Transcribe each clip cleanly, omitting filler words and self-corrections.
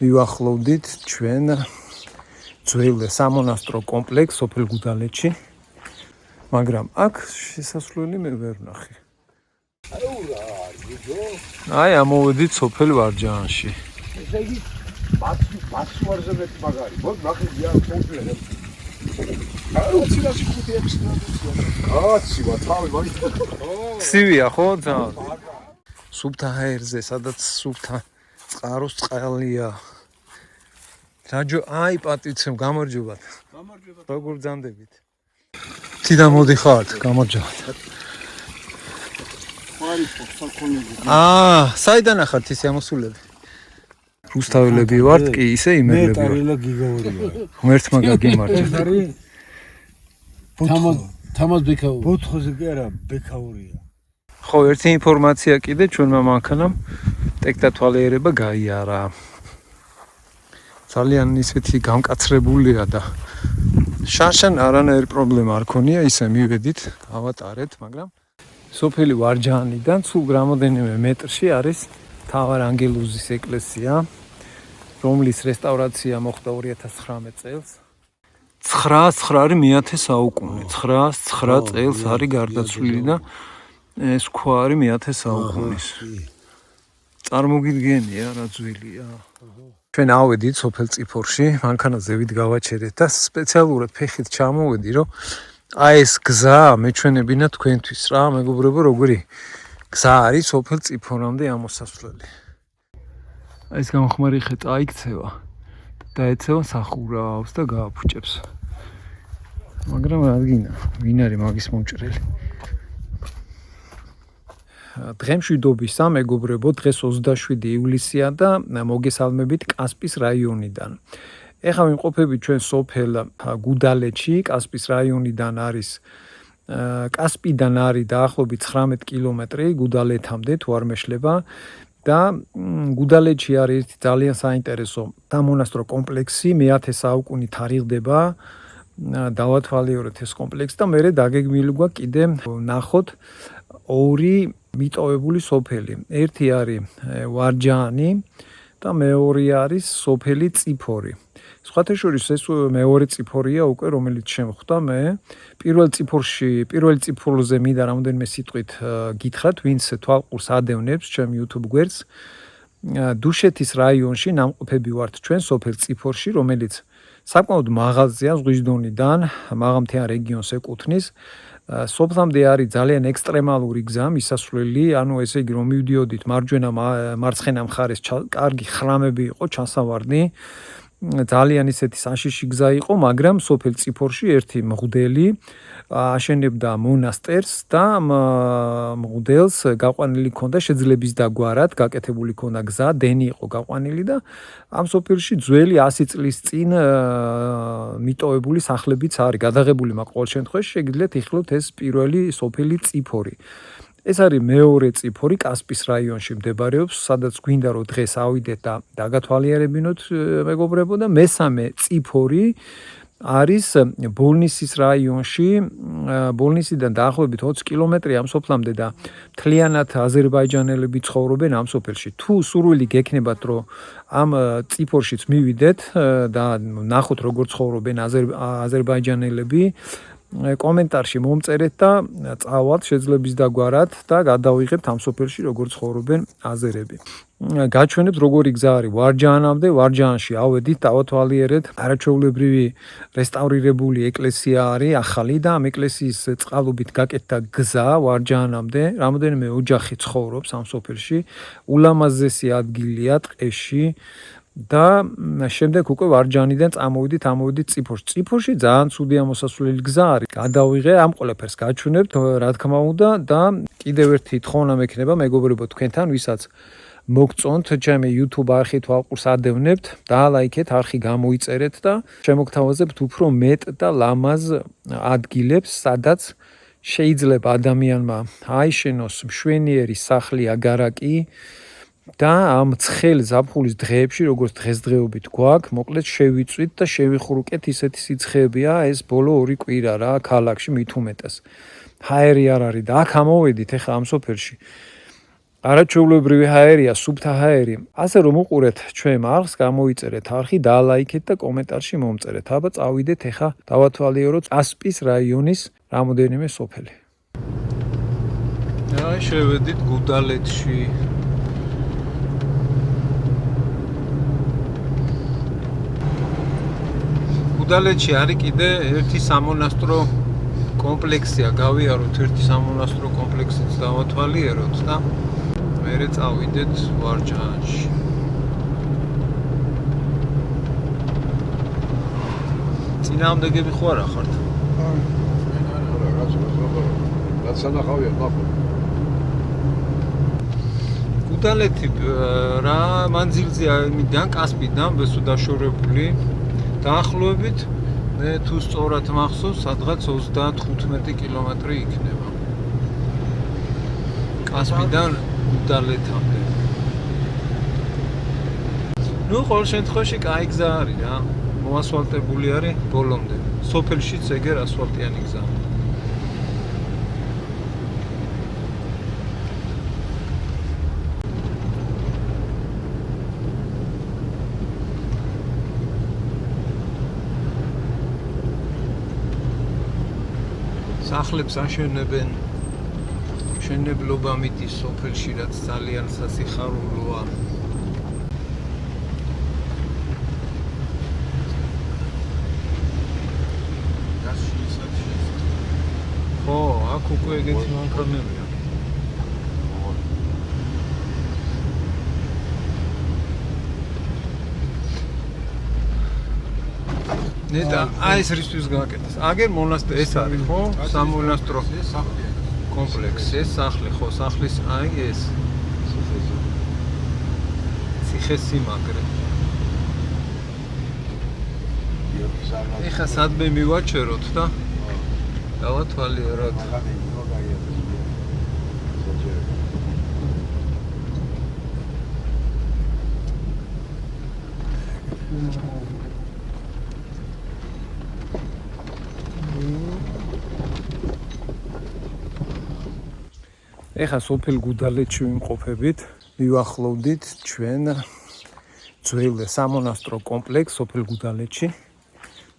მივახლოვდით ჩვენ ძველ სამონასტრო კომპლექს სოფელ გუდალეთში, მაგრამ აქ შესასვლელი მე ვერ ვნახე. აი, ამოვედით სოფელ ვარჯაანში. ესე იგი, მათი ვარზე მეტი მაგარი. მოდ ნახე გია კომპლექს. აუ, ცილაში 5-6 კაცი, თავი მაგით. ცივია ხო ძალიან? სუფთა ჰაერზე, სადაც სუფთა წყაროს წყალია. რაჯო, აი პატიცემ, გამარჯობათ. გამარჯობათ. როგორ ბრძანდებით? თიდან მოდიხართ, გამარჯობათ. საიდან ახართ ისე ამოსულები? რუსთაველები ვართ, კი ისე იმერლები ვართ. მე ტარელა გიგაურია. ღმერთმა გაგიმარჯოთ. თამაზ ბექაური. ბოთხოზე კი არა, ბექაურია. ხო, ერთი ინფორმაცია კიდე ჩვენმა მანქანამ ტექტათვალიერება გაიარა. ძალიან ისეთი გამკაცრებულია და შანშან არანაირი პრობლემა არ ქონია, ისე მივედით, გავატარეთ, მაგრამ სოფელი ვარჯაანიდან სულ რამოდენიმე მეტრში არის მთავარანგელოზის ეკლესია, რომლის რესტავრაცია მოხდა 2019 წელს. 909 მე-10 საუკუნე, 909 წელს არის გარდაცვლილი და ეს ქვა არის მე-10 საუკუნის. წარმოგიდგენია რა ძველია. ჩვენ ავედით სოფელ წიფორში, მანქანაზე ვით გავაჩერეთ და სპეციალურად ფეხით ჩამოვედი, რომ აი ეს გზა მეჩვენებინა თქვენთვის რა, მეგობრებო, როგორი გზა არის სოფელ წიფორამდე ამოსასვლელი. აი ეს გამხმარი ხე წაიქცევა და ეცევა სახურავს და გააფუჭებს. მაგრამ რადგინა, ვინ არის მაგის მომჭრელი? დღემშვიდობისა, მეგობრებო, დღეს 27 ივლისია და მოგესალმებით კასპის რაიონიდან. ეხლა ვიმყოფებით ჩვენ სოფელ გუდალეთში, კასპის რაიონიდან არის კასპიდან არის დაახლოებით 19 კილომეტრი გუდალეთამდე თუ არ მეშლება და გუდალეთში არის ერთი ძალიან საინტერესო სამონასტრო კომპლექსი, მე-10 საუკუნით თარიღდება. დავათვალიეროთ ეს კომპლექსი და მერე დაგეგმილი გვაქვს კიდე ნახოთ ორი მიტოვებული სოფელი. ერთი არის ვარჯაანი და მეორე არის სოფელი წიფორი. სხვათა შორის ეს მეორე წიფორია უკვე, რომელიც შემხვდა მე. პირველ წიფორზე მინდა რამოდენიმე სიტყვით გითხრათ, ვინც თვალყურს ადევნებს ჩემ YouTube გვერდს. დუშეთის რაიონში ნამყოფები ვართ ჩვენ სოფელ წიფორში, რომელიც საკმაოდ მაღალზეა ზღვის დონიდან, მაღალმთიან რეგიონს ეკუთვნის. სოფლამდე არის ძალიან ექსტრემალური გზა მისასვლელი, ანუ ესე იგი რომ მივდიოდით მარჯვენა მარცხენა მხარეს კარგი ხრამები იყო ჩასავარდი. ძალიან ისეთი საშიში გზა იყო, მაგრამ სოფელ წიფორში ერთი მღვდელი აშენებდა მონასტერს და მღვდელს გაყვანილი ჰქონდა შეძლების დაგვარად, გაკეთებული ჰქონდა გზა, დენი იყო გაყვანილი და ამ სოფელში ძველი 100 წლის წინ მიტოვებული სახლებიც არის გადაღებული, მაგრამ ყოველ შემთხვევაში შეგიძლიათ იხილოთ ეს პირველი სოფელი წიფორი. ეს არის მეორე წიფორი, კასპის რაიონში მდებარეობს, სადაც გვინდა რომ დღეს ავიდეთ და დაგათვალიერებინოთ, მეგობრებო, და მესამე წიფორი არის ბოლნისის რაიონში, ბოლნისიდან დაახლოებით 20 კილომეტრი ამ სოფლამდე და მთლიანად აზერბაიჯანელები ცხოვრობენ ამ სოფელში. თუ სურვილი გექნებათ, რომ ამ წიფორშიც მივიდეთ და ნახოთ როგორ ცხოვრობენ აზერბაიჯანელები, კომენტარში მომწერეთ და წავალთ შეძლების დაგვარად და გადავიღებთ ამ სოფელში როგორ ცხოვრობენ აზერები. გაჩვენებთ როგორი გზა არის ვარჯაანამდე, ვარჯაანში ავედით, დავათვალიერეთ, არაჩვეულებრივი რესტავრირებული ეკლესია არის ახალი და ამ ეკლესიის წყალობით გაკეთდა გზა ვარჯაანამდე, რამოდენიმე ოჯახი ცხოვრობს ამ სოფელში, ულამაზესი ადგილია ტყეში. და შემდეგ უკვე ვარჯაანიდან ამოვიდით წიფორში. წიფორში ძალიან ცუდი ამოსასვლელი გზა არის. გადავიღე ამ ყველაფერს გაჩვენებთ, რა თქმა უნდა და კიდევ ერთი თხოვნა მექნება, მეგობრებო, თქვენთან, ვისაც მოგწონთ ჩემი YouTube არხი თვალყურს ადევნებთ, დაალაიქეთ, არხი გამოიწერეთ და შემოგთავაზებთ უფრო მეტ და ლამაზ ადგილებს, სადაც შეიძლება ადამიანმა აიშენოს მშვენიერი სახლი, აგარაკი. და ამ ცხელ ზაფხულის დღეებში, როგორც დღესდღეობით გვაქვს, მოკლედ შევიწვით და შევიხურუკეთ ისეთი სიცხეებია ეს ბოლო 2 კვირა რა ქალაქში მით უმეტეს. ჰაერი არ არის და აქ ამოვედით ეხა ამ სოფელში. არაჩვეულებრივი ჰაერია, სუფთა ჰაერი. ასე რომ უყურეთ ჩვენ არხს, გამოიწერეთ არხი, დაალაიქეთ და კომენტარში მომწერეთ. აბა წავიდეთ ეხა დავათვალიეროთ კასპის რაიონის რამოდენიმე სოფელი. აი შევედით გუდალეთში. გუდალეთში არის კიდე ერთი სამონასტრო კომპლექსია, გავიაროთ ერთი სამონასტრო კომპლექსიც დავათვალიეროთ და მერე წავიდეთ ვარჯაანში. წინააღმდეგები ხო არა ხართ? რაც სანახავია ნახო. გუდალეთი რა მანძილზე ამიდან კასპიდან ბესუდაშორებული დაახლოებით მე თუ სწორად მახსოვს სადღაც 35 კილომეტრი იქნება. კასპიდან გუდალეთამდე. ნუ ყოველ შემთხვევაში კაი გზა არის რა. მოასფალტებული არის ბოლომდე. სოფელშიც ეგერ ასფალტიანი გზა. სახლებს აშენებენ მშენებლობა მიდის სოფელში, რაც ძალიან სასიხარულოა. ხო, აქ უკვე ეგეთი მანქანებია. ნეტა, აი ეს რისთვის გააკეთეს. აგერ მონასტერი ეს არის, ხო? სამონასტრო კომპლექსი, ეს სახლი, ხო, სახლის აი ეს. ციხესიმაგრე. ეხა სადმე მივაჩეროთ და დავათვალიეროთ. ეხა სოფელ გუდალეთში ვიმყოფებით, მივახლოვდით ჩვენ ძველ სამონასტრო კომპლექს სოფელ გუდალეთში,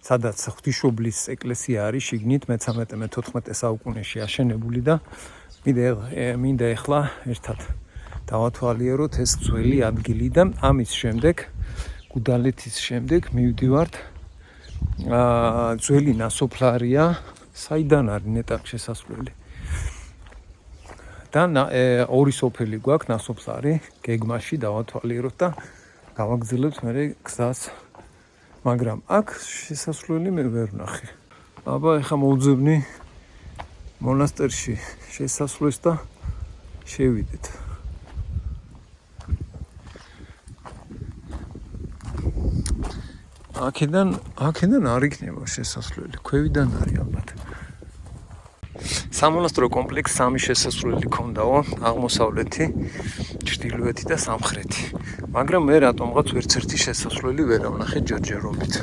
სადაც ღვთისმშობლის ეკლესია არის შიგნით მე-13-მე-14 საუკუნეში აშენებული და მინდა ეხლა ერთად დავათვალიეროთ ეს ძველი ადგილი და ამის შემდეგ გუდალეთის შემდეგ მივდივართ ძველი ნასოფლარია, საიდან არის ნეტარ შესასვლელი. და ორი სოფელი გვაქვს ნასოფლარი, გეგმაში დავათვალიეროთ და გავაგრძელებთ მერე გზას. მაგრამ აქ შესასვლელი მე ვერ ვნახე. აბა ეხა მოვძებნი მონასტერში შესასვლელს და შევიდეთ. აქედან არ იქნება შესასვლელი, ქვევიდან არის ალბათ. სამონასტრო კომპლექს სამი შესასვლელი ჰქონდაო, აღმოსავლეთი, ჩრდილოეთი და სამხრეთი. მაგრამ მე რატომღაც ვერცერთი შესასვლელი ვერ ავნახე ჯერჯერობით.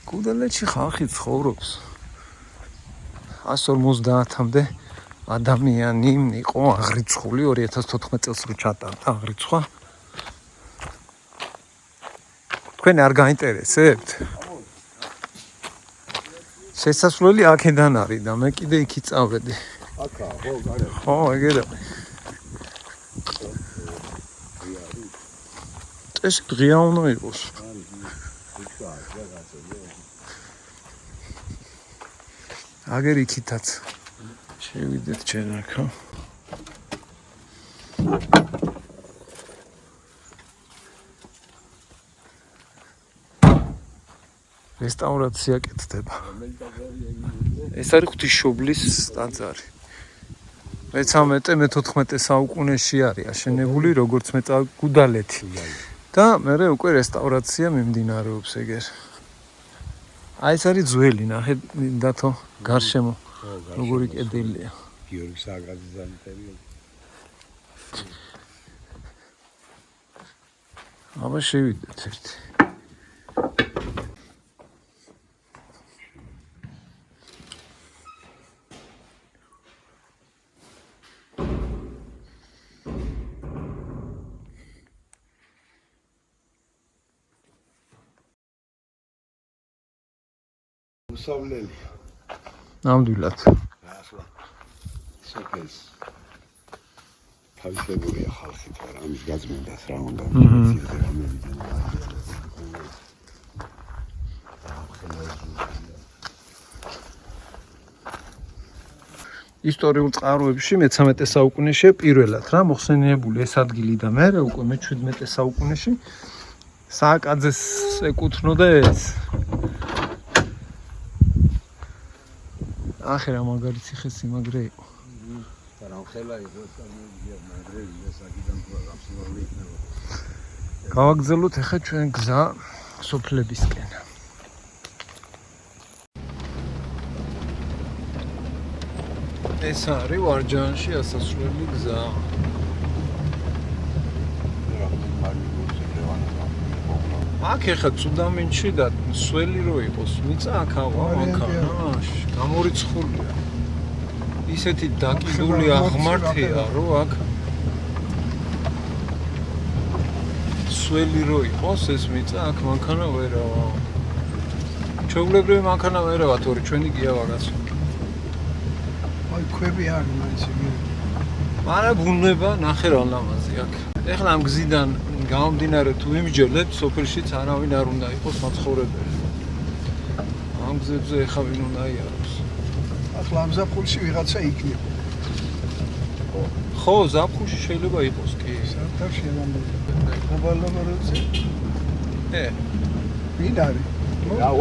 გუდალეთში ხალხი ცხოვრობს. 150-მდე ადამიანი იყო აღრიცხული 2014 წელს რო ჩატარდა აღრიცხვა. თქვენ არ გაინტერესებთ? შესასვლელი აქედან არის და მე კიდე იქ წავედი. აქა, ხო, გარეთ. ხო, ეგერა. ეს დღეა უნდა იყოს. აგერ იქითაც შევიდეთ ჩვენ აქა. რესტავრაცია კეთდება. ეს არის ღვთისმშობლის ტაძარი. მე-13-მე-14 საუკუნეში არის აშენებული, როგორც გუდალეთი. და მერე უკვე რესტავრაცია მიმდინარეობს ეგერ. აი ეს არის ძველი, ნახეთ დათო გარშემო როგორი კედელია. გიორგი სააკაძის პერიოდი. აბა შევიდეთ ერთი. უსავლელი. ნამდვილად. ახლა სოფელს თავისებურია ხალხი თორე ამის გაწმენდას რა უნდა მიციხე რამე ისტორიულ წყაროებში მე-13 საუკუნეში პირველად რა მოხსენიებული ეს ადგილი და მე უკვე მე-17 საუკუნეში სააკაძეს ეკუთვნოდა ეს. ახლა რა მაგარი ციხე-სიმაგრე იყო. რამხელა იყო სამია მაგრელი საკიდან გაფსვალი იქნება. გავაგზავნოთ ახლა ჩვენ გზა სოფლებისკენ. ეს არის ვარჯაანში ასასვლელი გზა. აქ ახლა ცუდამინში და სველი რო იყოს, მიწა აქ ავა მანქანაში, გამორიცხულია. ისეთი დაკიდული აღმართია, რომ აქ სველი რო იყოს, ეს მიწა აქ მანქანა ვერავა. ჩვეულებრივი მანქანა ვერავა, თორე ჩვენი გია ვაგაც. აი ქვები არ მაინც იგი. მაგრამ ბუნება ნახე რა ლამაზი აქ. ეხლა ამ გზიდან გამომდინარე თუ იმჯერდეთ, სოფელშიც არავინ არ უნდა იყოს მაცხოვრებელი. ამ გზებზე ეხა ვინ უნდა იაროს? ახლა ამ ზაფხულში ვიღაცა იქნება. ხო, ზაფხულში შეიძლება იყოს კი. საერთოდ შემამბობ. აბალაბაროზე. ვინ არის?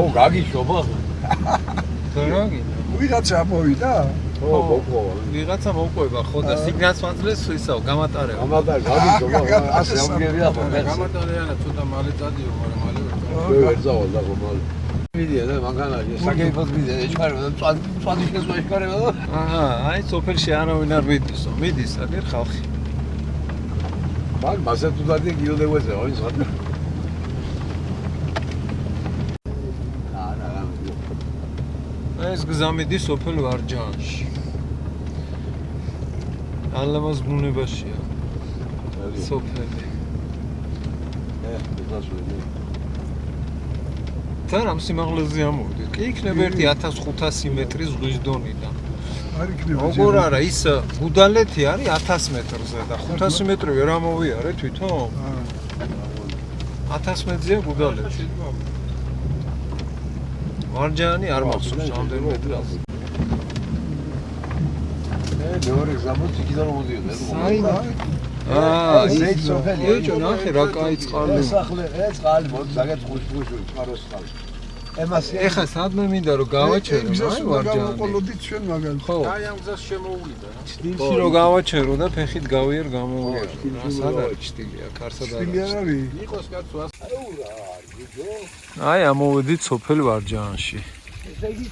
ო გაგიშობა. გრაგი. ვიღაცა მოვიდა? ო ბოკო. ვიღაცა მოყვება ხო და სიგნალს მაძლეს ისაო გამატარება. გამატარე გაგიშობა. ასე ამგერია ხო? გამატარიანა ცოტა მალე წადიო, მაგრამ მალე ვერ წავალ და ხო მალე. ვიდია და მაგალითად საკეიფოს ვიდია ეჩქარება და წვადი შესვა ეჩქარება და აჰა, აი სოფელში არავინ არ მიდისო, მიდის აგერ ხალხი. მაგ მასე თუ დადი გილდევეზე ოი ზღად. ეს გზა მიდის სოფელ ვარჯაანში. ალამაზ ბუნებაშია სოფელი. დასველი. თან ამ სიმაღლეზე ამოვიდეთ. კი იქნება ერთი 1500 მეტრი ზღვის დონიდან. არ იქნება. როგორ არა, ის გუდალეთი არის 1000 მეტრზე და 500 მეტრი ვერ ამოვიარე თვითონ? 1000 მეტრზეა გუდალეთი. ვარჯაანი არ მახსოვს რამდენი მეტრია. მეორე გზამოთ იქიდან მოდიოდა. ზეით სოფელი. ეჭო ნახე რა კაი წყალი. ესახლე ეს წყალი მოდი ზაგეთ ხუშ-ხუშ წყაროს წყალი. ემას ეხა სადმე მინდა რომ გავაჩერო, აი ვარჯაანი. ყოლოდით ჩვენ მაგალითად. ხო. აი ამ გზას შემოუვლიდა რა. ჩtildeში რომ გავაჩერო და ფეხით გავიერ გამოვიარ. სად არის ჩtildeა, კარსად არის. ჩtilde არ არის. იყოს კაცო ასეურა არის. აი ამოვედით სოფელ ვარჯაანში. ესე იგი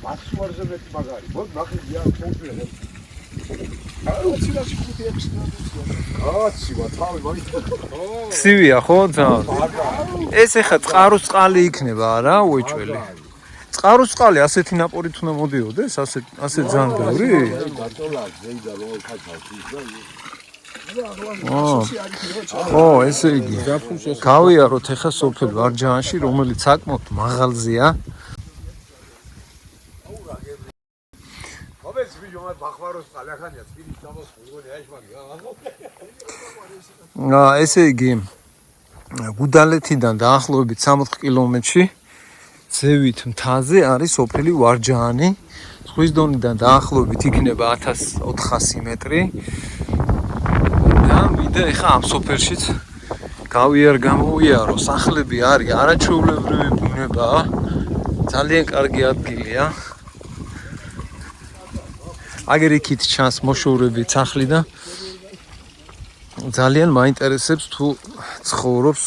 ბაცვარზე მეტი მაგარი. მოდი ნახე გია კონკრეტულად. აი უცილაში 5-6 გრადუსია. კაცია თავი მაინც. სივია ხო ძალიან. ეს ეხა წყაროს წყალი იქნება არა უეჭველი. წყაროს წყალი ასეთი ნაპორით უნდა მოდიოდეს, ასე ძალიან ბევრი? ბატოლა ზეიდა რო ხაჭავს ის და ხო, ესე იგი. გავიაროთ ეხა სოფელ ვარჯაანში, რომელიც საკმაოდ მაღალზეა. მომეც ვიდეო ბახვაროს ყალახანია წინის დამოს ხურგონი აიშმაგია. ესე იგი გუდალეთიდან დაახლოებით 60 კილომეტრში ზევით მთაზე არის სოფელი ვარჯაანი. ზღვის დონიდან დაახლოებით იქნება 1400 მეტრი. და მინდა ეხა ამ სოფელშიც გამოვიარო. სახლები არის არაჩვეულებრივი ბუნებაა. ძალიან კარგი ადგილია. აგერ იქით ჩანს მოშორებით სახლი და ძალიან მაინტერესებს თუ ცხოვრობს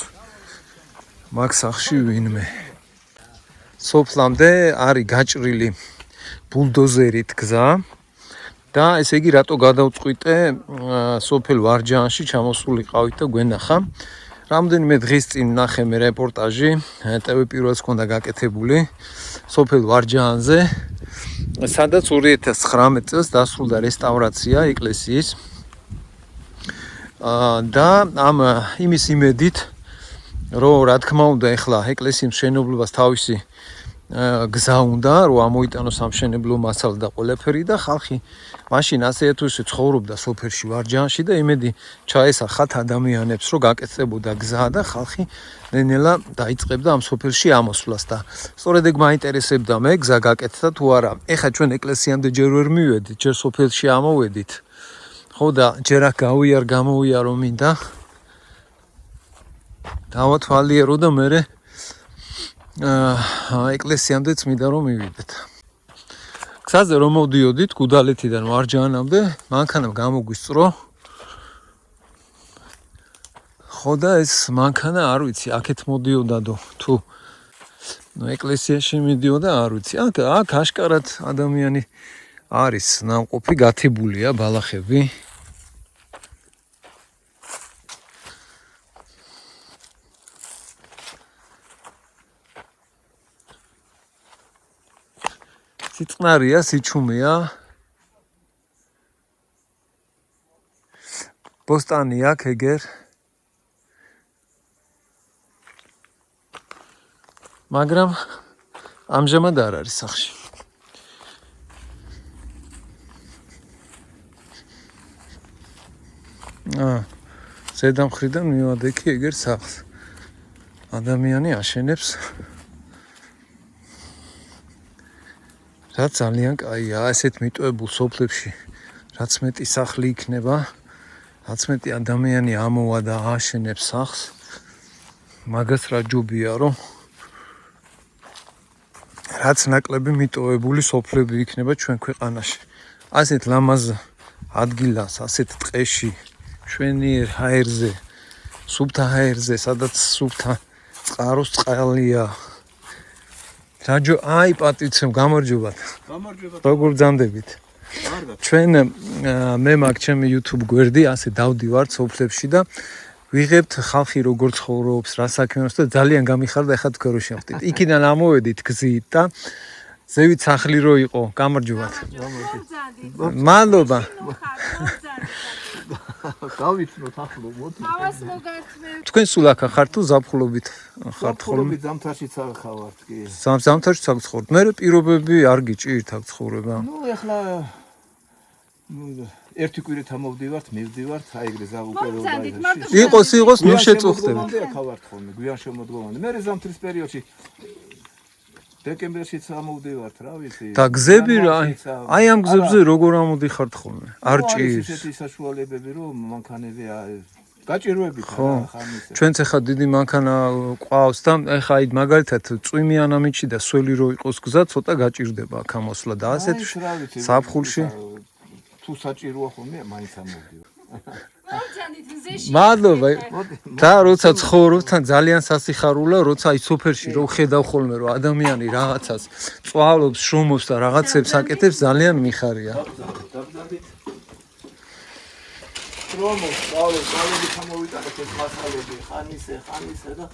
მაგ სახლში ვინმე. სოფლამდე არის გაჭრილი ბულდოზერით გზა და ესე იგი რატო გადავწყვიტე სოფელ ვარჯაანში ჩამოსულიყავით და გვენახა. რამდენიმე დღის წინ ნახე მე რეპორტაჟი, TV პირველს ჰქონდა გაკეთებული სოფელ ვარჯაანზე, სადაც 2019 წელს დასრულდა რესტავრაცია ეკლესიის. და ამ იმის იმედით, რომ რა თქმა უნდა ეხლა ეკლესიის მშენებლობას თავისი გზა უნდა, რომ ამოიტანოს სამშენებლო მასალა და ყველაფერი და ხალხი მაშინ ასე თუ ისე ცხოვრობდა სოფელში ვარჯაანში და იმედი ჩაესახათ ადამიანებს, რომ გაკეთდებოდა გზა და ხალხი ნენელა დაიწყებდა ამ სოფელში ამოსვლას და სწორედ ეგ მაინტერესებდა მე გზა გაკეთდა თუ არა. ეხლა ჩვენ ეკლესიამდე ჯერ ვერ მივედით, ჯერ სოფელში ამოვედით. ხო და ჯერ აქ გამოვიარო მინდა. დავათვალიერო და მე ეკლესიამდეც მინდა რომ მივიდეთ. გზაზე რომ მოვდიოდით გუდალეთიდან ვარჯაანამდე, მანქანამ გამოგვისწრო. ხო და ეს მანქანა არ ვიცი, აქეთ მოდიოდადო თუ ეკლესიაში მიდიოდა, არ ვიცი. აქ აშკარად ადამიანი არის ნამყოფი, გათიბულია ბალახები. სიწყნარია, სიჩუმეა. ბოსტანი აქ ეგერ. მაგრამ ამჟამად არ არის სახში. ზედა მხრიდან მივადექი ეგერ სახლს. ადამიანი აშენებს. რაც ძალიან კაია, ასეთ მიტოვებულ სოფლებში, რაც მეტი სახლი იქნება, რაც მეტი ადამიანი ამოვა და აშენებს სახლს, მაგას რა ჯობია, რომ რაც ნაკლები მიტოვებული სოფლები იქნება ჩვენ ქვეყანაში. ასეთ ლამაზ ადგილას, ასეთ ტყეში, ჩვენიერ ჰაერზე, სუფთა ჰაერზე, სადაც სუფთა წყაროს წყალია. რაჯო აი პატიცემ გამარჯობათ. როგორ ძამდებით? ჩვენ მე მაგ ჩემი YouTube გვერდი ასე დავდივართ სოფლებში და ვიღებთ ხალხი როგორ ცხოვრობს, რა საქმეობს და ძალიან გამიხარდა ეხლა თქვენ რო შევხვდით. იქიდან ამოვედით გზით და ზევით სახლი რო იყო. გამარჯობათ. მადლობა. გავიცნოთ ახლო მოდი. თავას მოგართმევთ. თქვენ სულ აქ ხართ თუ ზაფხულობით ხართ ხოლმე? ზამთარშიც არ ხავართ კი. ზამთარში წაგცხოვრთ. მე პირობები არ გიჭირთ აქ ცხოვრება. ნუ ეხლა ერთი კვირით ამოვდივართ, მივდივართ, აი ეგრე ზავუკერო დაიწყე. იყოს, ნუ შეწუხდებით. ხავართ ხოლმე, გვიან შემოდგომამდე. მე ზამთრის პერიოდში დეკემბერშიც ამოვდივართ, რა ვიცი. და გზები რა, აი ამ გზებზე როგორ ამოდიხართ ხოლმე? არ ჭირს. ესეთი საშუალებები რომ მანქანები გაჭირვებით ხო. ხამის. ჩვენც ახლა დიდი მანქანა ყავს და ახლა აი მაგალითად წვიმიან ამიჩი და სველი რო იყოს გზა, ცოტა გაჭირდება აქ ამოსვლა და ასეთ საფხულში. თუ საჭიროა ხოლმე, მაინც ამოვდივარ. მომძანდით მზეში. მადლობა. და როცა ცხოვრობ თან ძალიან სასიხარულოა, როცა აი სოფელში რო ხედავ ხოლმე რომ ადამიანი რაღაცას წვალობს, შრომობს და რაღაცებს აკეთებს, ძალიან მიხარია. დაბრძანდით. შრომობს, წვალებით ამოვიტანეთ ეს მასალები, ხანისე და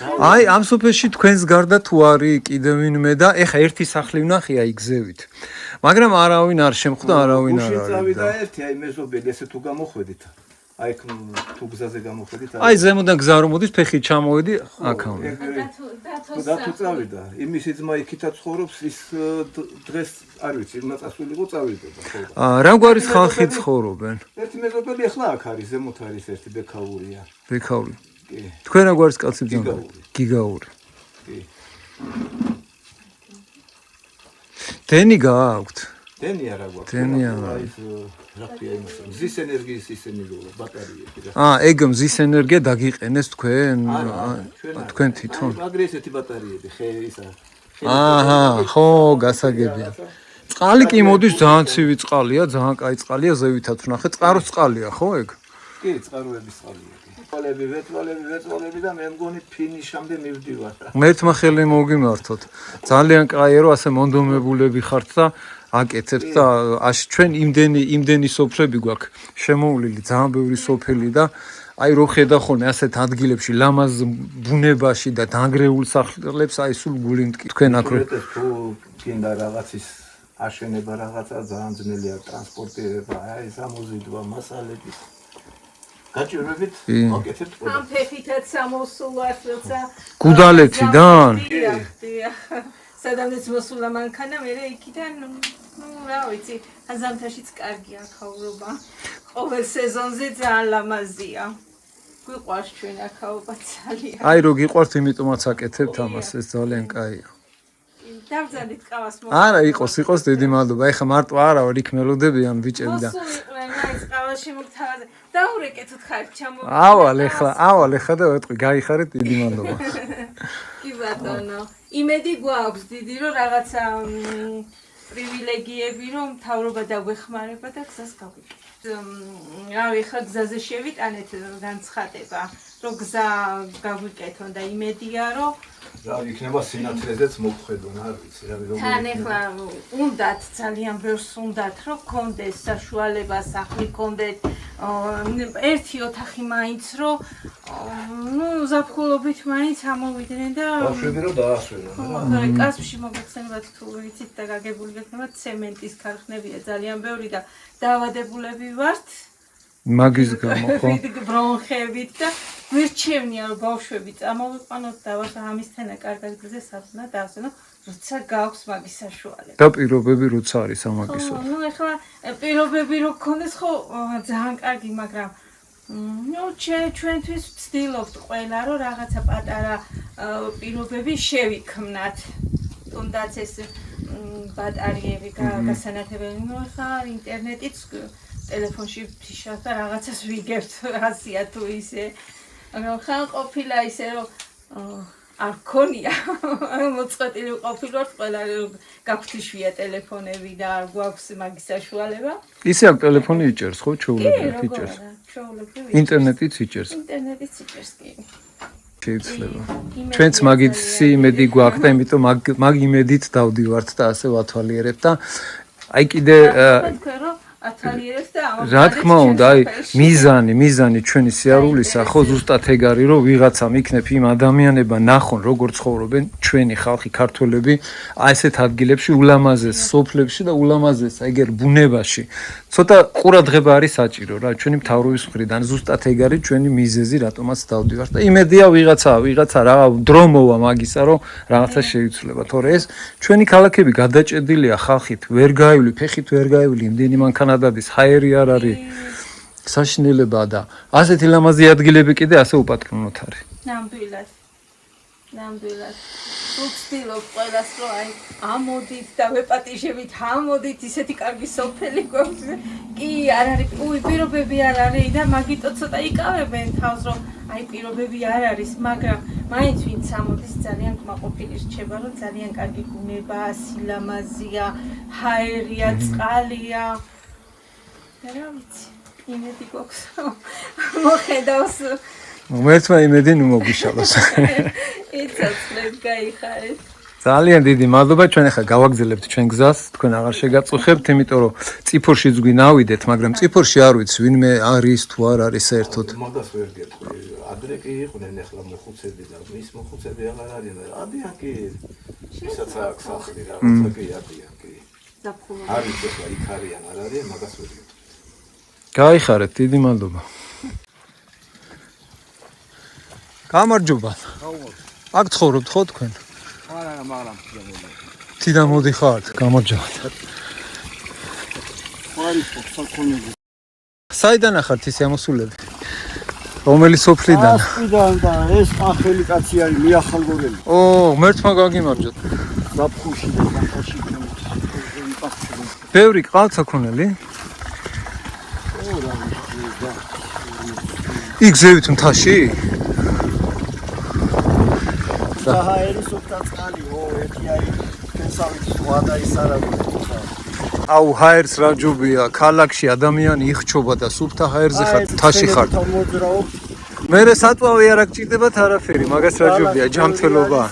აი ამ სოფელში თქვენს გარდა თუ არის კიდევ ვინმე და ეხა ერთი სახლი ვნახე აი გზევით. მაგრამ არავინ არ შემხვდა, არავინ არ არის. წავიდა ერთი, აი მეზობელი ესე თუ გამოხვედით. აი თუ გზაზე გამოხვედით. აი ზემოდან გზა რომ მოდის, ფეხი ჩამოვედი აქამდე. და თუ წავიდა, იმისი ძმა იქითა ცხოვრობს, ის დღეს არ ვიცი, მაწასულიყო წავიდება ხო. რამგვარი ხალხი ცხოვრობენ? ერთი მეზობელი ახლა აქ არის, ზემოთ არის ერთი ბექაურია. ბექაური. კი. თქვენ რაგვარის კაცი ძმები? გიგაური. კი. დენი გააქვთ? დენი არა გვაქვს. დენი არა. აი რა ქვია იმას. მზის ენერგიის ისინი რო ბატარეები რა. ეგ მზის ენერგია დაგიყენეს თქვენ? თქვენ თვითონ? აგრესეთი ბატარეები, ხე ისა. აჰა, ხო, გასაგებია. წყალი კი მოდის ძალიან ცივი წყალია, ძალიან კაი წყალია, ზევითაც ვნახე, წყაროს წყალია, ხო ეგ? კი, წყაროების წყალია. ვეწვალები და მე მგონი ფინიშამდე მივდივარ. მერთმა ხელი მოგიმართოთ. ძალიან კაია რომ ასე მონდომებულები ხართ და აკეთებთ და ჩვენ იმდენი სოფლები გვაქვს შემოვლილი, ძალიან ბევრი სოფელი და აი რო ხედა ხოლმე ასეთ ადგილებში ლამაზ ბუნებაში და დანგრეულ სახლებს აი სულ გული მტკი თქვენ აქ თუ გინდა რაღაცის აშენება რაღაცა ძალიან ძნელია ტრანსპორტირება აი სამოზიდვა მასალების გაჭირვებით მოკეთებთ ყველა ამ ფეხითაც სამოსულვარ როცა გუდალეთიდან სადაც მოსულა მანქანა მე იქიდან რა ვიცი აზამთაშიც კარგია ხაურობა ყოველ სეზონზე ძალიან ლამაზია გვიყვარს ჩვენ აქაობა ძალიან აი რო გიყვართ იმიტომაც აკეთებთ ამას ეს ძალიან კაია დავზადეთ ყავას არა იყოს დიდი მადლობა ეხა მარტო არა ვარ იქ მელოდებიან ბიჭები და მოსულიყვნენ მაინც ყავაში მოგთავაზე დაურეკეთოთ ხარ ჩამო ავალ ეხა და ვეთყვი გაიხარეთ დიდი მადლობა კი ბატონო იმედი გვაქვს დიდი რომ რაღაცა პრივილეგიები რომ მთავრობა დაგვეხმარება და გზას გავიგებთ რავი ხა გზაზე შევიტანეთ განცხადება რომ გზა გაგვიკეთონ და იმედია რომ რა იქნება სინათლეზეც მოგხედონ არ ვიცი რა როგორ თან ახლა უნდათ ძალიან ბევრს უნდათ რომ გქონდეს საშუალება სახლი გქონდეთ ერთი ოთახი მაინც რომ ზაფხულობით მაინც ამოვიდნენ და ბავშვები რომ დაასვენონ რა კასპში მოგახსენებათ თუ ვიცით და გაგებული გექნებათ ცემენტის ქარხნებია ძალიან ბევრი და დაავადებულები ვართ მაგის გამო ხო ბრონხებით და გვირჩევნია რომ ბავშვები წამოვიყვანოთ და ამისთანა კარგად გზზე საფნა დაასვენო როცა გაქვს მაგის საშუალება და პირობები როცა არის ამაგისო ნუ ეხლა პირობები რო გქონდეს ხო ძალიან კარგი მაგრამ ნუ ჩვენთვის ვცდილობთ ყველა რომ რაღაცა პატარა პირობები შევიქმნათ თუნდაც ეს ბატარეები გასანათებელი ნუ ეხლა ინტერნეტიც ტელეფონში ფიშავ და რაღაცას ვიგებთ ასია თუ ისე მაგრამ ხან ყოფილა ისე რომ არ ქონია მოწყვეტილი ყოფილვართ ყველა გაგვთიშვია ტელეფონები და არ გვაქვს მაგის საშუალება ისე აქ ტელეფონი იჭერს ხო ჩაულებრივ იჭერს ინტერნეტიც იჭერს კი შეიძლება ჩვენც მაგით იმედი გვაქვს და იმიტომ მაგ იმედით დავდივართ და ასე ვათვალიერებ და აი კიდე ათვალიერებს და რა თქმა უნდა აი მიზანი ჩვენი სიარულისა ხო ზუსტად ეგ არის რომ ვიღაცამ იქნებ იმ ადამიანებმა ნახონ როგორ ცხოვრობენ ჩვენი ხალხი ქართველები აი ესეთ ადგილებში ულამაზეს სოფლებში და ულამაზეს ეგერ ბუნებაში ცოტა ყურადღება არის საჭირო რა ჩვენი მთავრობის მხრიდან ზუსტად ეგ არის ჩვენი მიზეზი რატომაც დავდივართ და იმედია ვიღაცა რა დრო მოვა მაგისა რომ რაღაცა შეიცვლება თორე ეს ჩვენი ქალაქები გადაჭედილია ხალხით ვერ გაივლი ფეხით ვერ გაივლი იმდენი მანქანა დადის ჰაერი არ არის საშინელებაა და ასეთი ლამაზი ადგილები კიდე ასე უპატრონოთ არის ნამდვილად ვცდილობ ყველას რომ აი ამოდით და ვეპატიჟებით ამოდით ისეთი კარგი სოფელი გვაქვს კი არ არის პირობები არ არის და მაგიტო ცოტა იკავებენ თავს რომ აი პირობები არ არის მაგრამ მაინც ვინც ამოდის ძალიან კმაყოფილი რჩება რომ ძალიან კარგი ბუნებაა სილამაზია ჰაერია წყალია რა ვიცი იმედი გვაქვს მოხედავს მომერთმა იმედი ნუ მოგვიშალოს იცოცხლებ გაიხარეთ ძალიან დიდი მადლობა ჩვენ ახლა გავაგზავნებთ ჩვენ გზას თქვენ აღარ შეგაწუხებთ იმიტომ რომ წიფურშიც გვინავიდეთ მაგრამ წიფურში არ ვიცი ვინმე არის თუ არ არის საერთოდ მაგას ვერ გეტყვი ადრე კი იყვნენ ახლა მოხუცები და მის მოხუცები აღარ არიან ადიან კი ისაც აქვს სახლი რაღაცა კი ადიან კი არის ახლა იქ არიან არ არის მაგას ვერ გეტყვი გაიხარეთ დიდი მადლობა გამარჯობა აქ ცხოვრობთ ხო თქვენ არა მაგრამ თიდან მოდიხართ გამარჯობა საიდან ახართ ის ამოსულები რომელი სოფლიდან ასპიდან და ეს ახალი კაცი არის მიახალგორელი ო ღმერთმა გაგიმარჯოთ ზაფხულში და ზაფხულში ბევრი ყავთ საქონელი იქ ზევით მთაში საჰაერის უკტაწყალი ერთი არის ფენსავით სხვა და ის არა აუ ჰაერს რა ჯობია ქალაქში ადამიანი იხჩობა და სუფთა ჰაერზე ხარ მთაში ხარ მერე საწვავი არ გჭირდებათ არაფერი მაგას რა ჯობია ჯამთელობა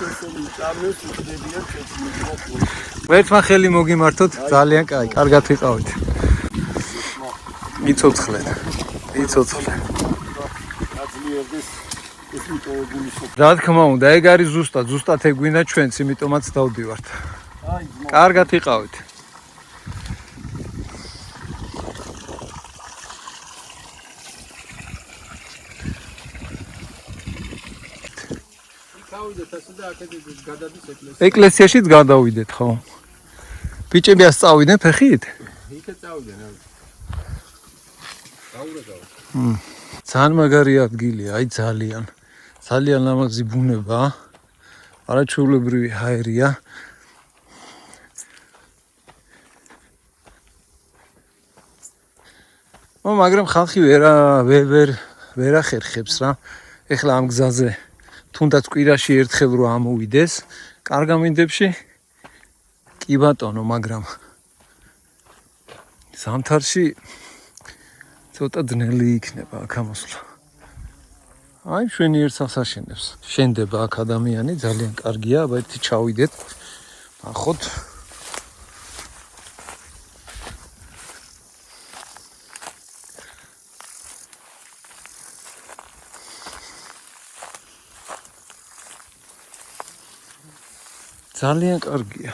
ერთმა ხელი მოგიმართოთ ძალიან კაი კარგად ვიყავით იცოცხლეთ მიტოვებული სოფელი. რა თქმა უნდა, ეგ არის ზუსტად ეგ გვინდა ჩვენც, იმიტომაც დავდივართ. აი, კარგად იყავით. გავიდეთ ასე და აქედან გადადის ეკლესია. ეკლესიაშიც გადავიდეთ, ხო? ბიჭები ასწავიდნენ ფეხით? იქე წავიდნენ, რა. გაურეგავ. ძალიან მაგარი ადგილია, აი ძალიან ლამაზი ბუნება, არაჩვეულებრივი ჰაერია. მაგრამ ხალხი ვერ ახერხებს რა. ეხლა ამ გზაზე თუნდაც კვირაში ერთხელ რო ამოვიდეს, კარგ ამინდებში კი ბატონო, მაგრამ ზამთარში ცოტა ძნელი იქნება აქ ამოსვლა. აი, ჩვენი ერთ სახს აშენებს. შენდება აქ ადამიანი, ძალიან კარგია, აბა ერთი ჩავიდეთ. ნახოთ. ძალიან კარგია.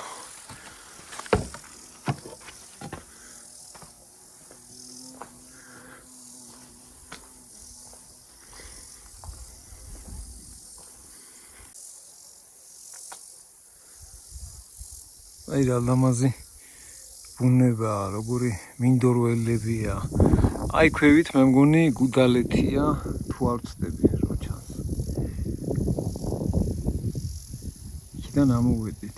აი რა ლამაზი ბუნებაა, როგორი მინდორველებია. აი ქვევით მე მგონი გუდალეთია, თუ არ ვცდები რო ჩანს. იქიდან ამოვედით.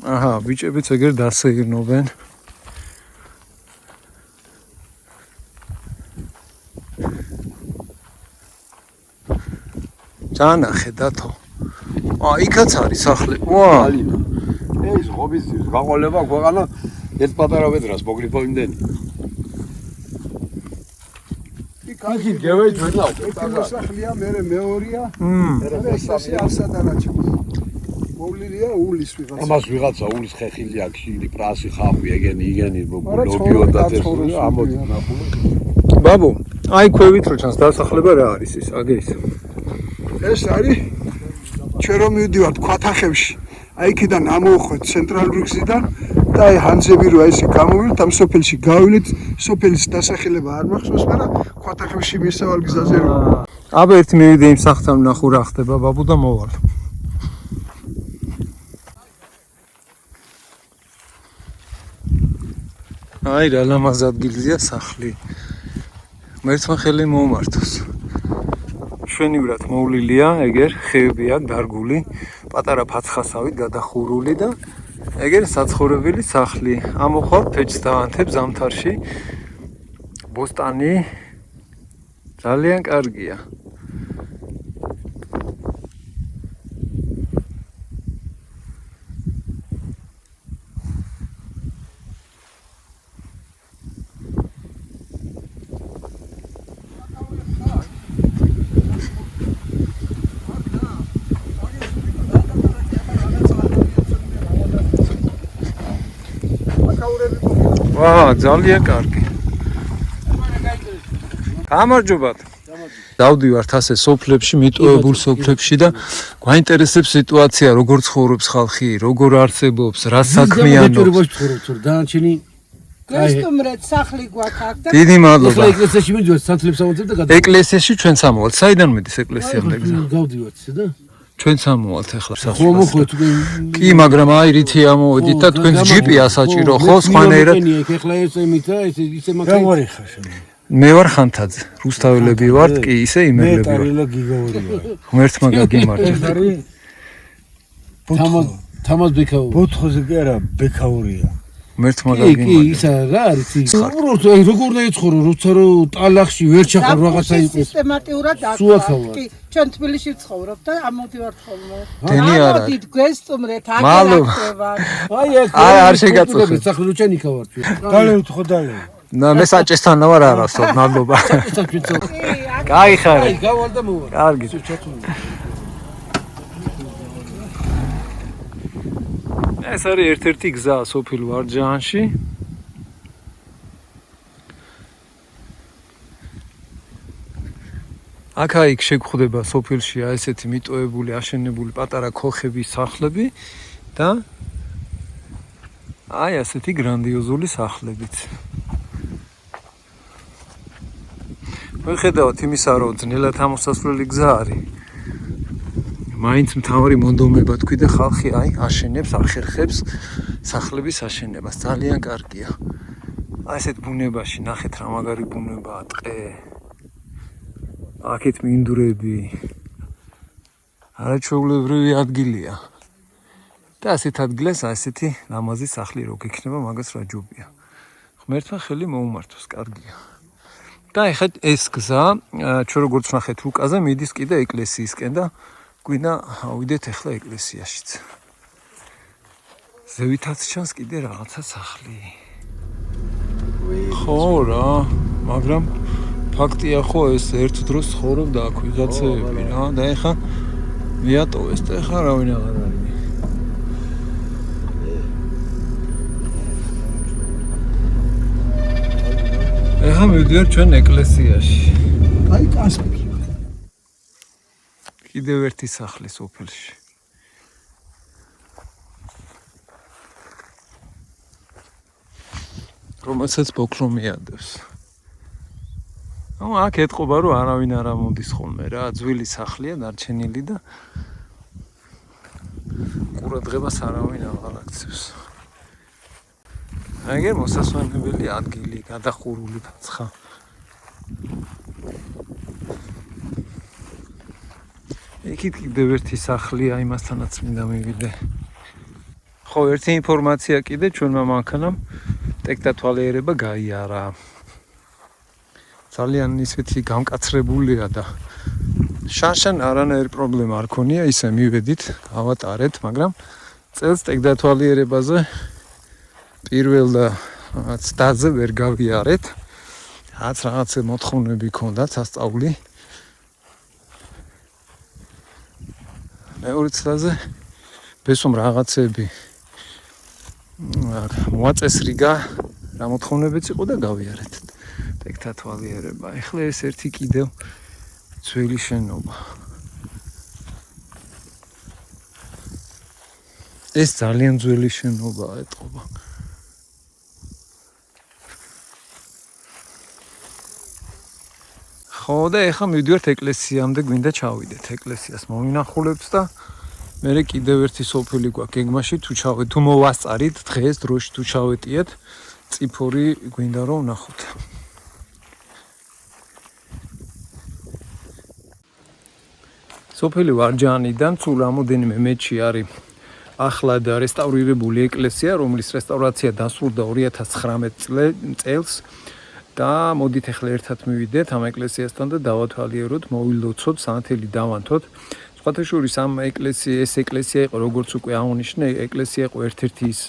აჰა, ბიჭებიც ეგერ დასეირნობენ. ჯანახე დათო. იქაც არის სახლი. ვა! ეს ღობის გაყოლება ქვეყანა ერთ პატარა ვედრას მოგრიფო იმდენი. იქ გევით ვეძავ. ერთი სახლია, მეორეა. ეს ასადანაჩა. მოვლილია ულის ვიღაცა. ამას ვიღაცა ულის ხეხილი აქვს, ილი პრასი ხახვი იგენი ლობიო და ეს ამოდი ნახული. ბაბო, აი ქვევით რო ჩანს დასახლება რა არის ის, აგე ის. ეს არის ჩვენ რომ მივდივართ ქვათახევში. აი იქიდან ამოვხვეთ ცენტრალური გზიდან და აი ჰანძები რო ესე გამოვიდეთ ამ სოფელში გავინეთ, სოფელის დასახელება არ მახსოვს, მაგრამ ქვათახევში მისავალ გზაზე რო. აბა ერთი მივიდე იმ სახლთან ვნახო რა ხდება ბაბუ და მოვალ. აი რა ლამაზ ადგილზეა სახლი. მერცმა ხელი მომართოს. შვენივრად მოვლილია, ეგერ ხეებია დარგული, პატარა ფაცხასავით გადახურული და ეგერ საცხოვრებელი სახლი. ამოხვალ ფეჭს დავანთებ ზამთარში. ბოსტანი ძალიან კარგია. ვა, ძალიან კარგი. გამარჯობათ. დავდივართ ასე სოფლებში, მიტოვებულ სოფლებში და გვაინტერესებს სიტუაცია, როგორ ცხოვრობს ხალხი, როგორ არსებობს, რა საქმიანობს. დანარჩენი გესტუმრეთ სახლი გვაქვს აქ და დიდი მადლობა. ახლა ეკლესიაში მიდივართ სანთლებს ამოწევ და გადა. ეკლესიაში ჩვენ სამოვალთ. საიდან მიდის ეკლესიამდე გზა? გავდივართ ისე და ჩვენ სამოვალთ ახლა ხო სახლში. მოხვდეთ კი, მაგრამ აი რითი ამოვედით და თქვენს ჯიპია საჭირო, ხო, სხვანაირად. ახლა ეს იმით და ესე მაგარი. გამარი ხარ შენ. მე ვარ ხანთაძე, რუსთაველები ვართ, კი, ისე მე იმერლები ვართ. ტარილა გიგაური ვარ. ღმერთმა გაგიმარჯოს. თამაზ ბექაური. ბოთხოზე კი არა, ბექაურია. ღმერთმა კი, გაგიმარჯოს. ისა რა არის ის? უბრალოდ აი როგორ უნდა ეცხოვრო, როცა რო ტალახში ვერ ჩახარ რაღაცა იყოს. სისტემატურად სულ აქ აქვს. ვარ. კი, ჩვენ თბილისში ვცხოვრობ და ამოდივართ ხოლმე. დენი არა. ამოდით გესტუმრეთ, მადლობა. აკეთებთ. აი ეს აი, არ შეგაწუხეთ. სახლი რო ჩანიქა ვარ ჩვენ. დალე ხო დალე. მე საჭესთან ვარ არასო, მადლობა. გაიხარე. აი გავალ და მოვალ. კარგი. ეს არის ერთ-ერთი გზა სოფელ ვარჯაანში. აქ-იქ შეგხვდება სოფელში ესეთი მიტოვებული, აშენებული პატარა ქოხები, სახლები და აი ასეთი გრანდიოზული სახლებიც. მიხედავთ იმისა, რომ ძნელად ამოსასვლელი გზა არის. მაინც მთავარი მონდომება თქვი და ხალხი აი აშენებს, ახერხებს სახლების აშენებას. ძალიან კარგია. აი ესეთ ბუნებაში ნახეთ რა მაგარი ბუნებაა, ტყე. აქეთ მინდვრები. არაჩვეულებრივი ადგილია. და ასეთ ადგილას ასეთი ლამაზი სახლი რო გექნება, მაგას რა ჯობია. ღმერთმა ხელი მოუმართოს, კარგია. და ეხლა ეს გზა, ჩვენ როგორც ნახეთ, უკაზე მიდის კიდე ეკლესიისკენ და გვინდა ავიდეთ ახლა ეკლესიაშიც. ზევითაც ჩანს კიდე რაღაცა სახლი. ხო რა, მაგრამ ფაქტია ხო ეს ერთ დროს ცხოვრობდა აქ ვიღაცები რა და ეხლა მიატოვეს და ეხლა რავინ აღარ არის. ეხლა მივდივარ ჩვენ ეკლესიაში. აი კასპი. კიდევ ერთი სახლი სოფელში. რომელსაც ბოქრომი ადევს. აქ ეთყობა რომ არავინ არ ამოდის ხოლმე რა, ძველი სახლია დარჩენილი და ყურადღებას არავინ აღარ აქცევს. აგერ მოსასვენებელი ადგილი, გადახურული ფაცხა. იქით კიდევ ერთი სახლია, იმასთანაც მინდა მივიდე. ხო, ერთი ინფორმაცია კიდე ჩვენმა მანქანამ ტექნათვალიერება გაიარა. ძალიან ისეთი გამკაცრებულია და შანშან არანაირი პრობლემა არ ქონია, ისე მივედით, გავატარეთ, მაგრამ წელს ტექნათვალიერებაზე პირველ ცდაზე ვერ გავიარეთ. რაღაც მოთხოვნები ჰქონდათ სასწაული. მეორე წელზე ბესომ რაღაცები მოაწესრიგა, რა მოთხოვნებიც იყო და გავიარეთ ტექნათვალიერება. ეხლა ეს ერთი კიდევ ძველი შენობა. ეს ძალიან ძველი შენობაა ეტყობა. ხო და ეხლა მივდივართ ეკლესიამდე, გვინდა ჩავიდეთ ეკლესიას მოვინახულებს და მერე კიდევ ერთი სოფელი გვაქვს გეგმაში, თუ მოვასწარით დღეს დროში თუ ჩავეტიეთ, წიფორი გვინდა რომ ვნახოთ. სოფელი ვარჯაანიდან სულ რამოდენიმე მეტრში არის ახლად რესტავრირებული ეკლესია, რომლის რესტავრაცია დასრულდა 2019 წელს. და მოდით ახლა ერთად მივიდეთ ამ ეკლესიასთან და დავათვალიეროთ, მოვილოცოთ, სანთელი დავანთოთ. სხვათა შორის ეს ეკლესია იყო, როგორც უკვე აღნიშნე, ეკლესია იყო ერთ-ერთი ის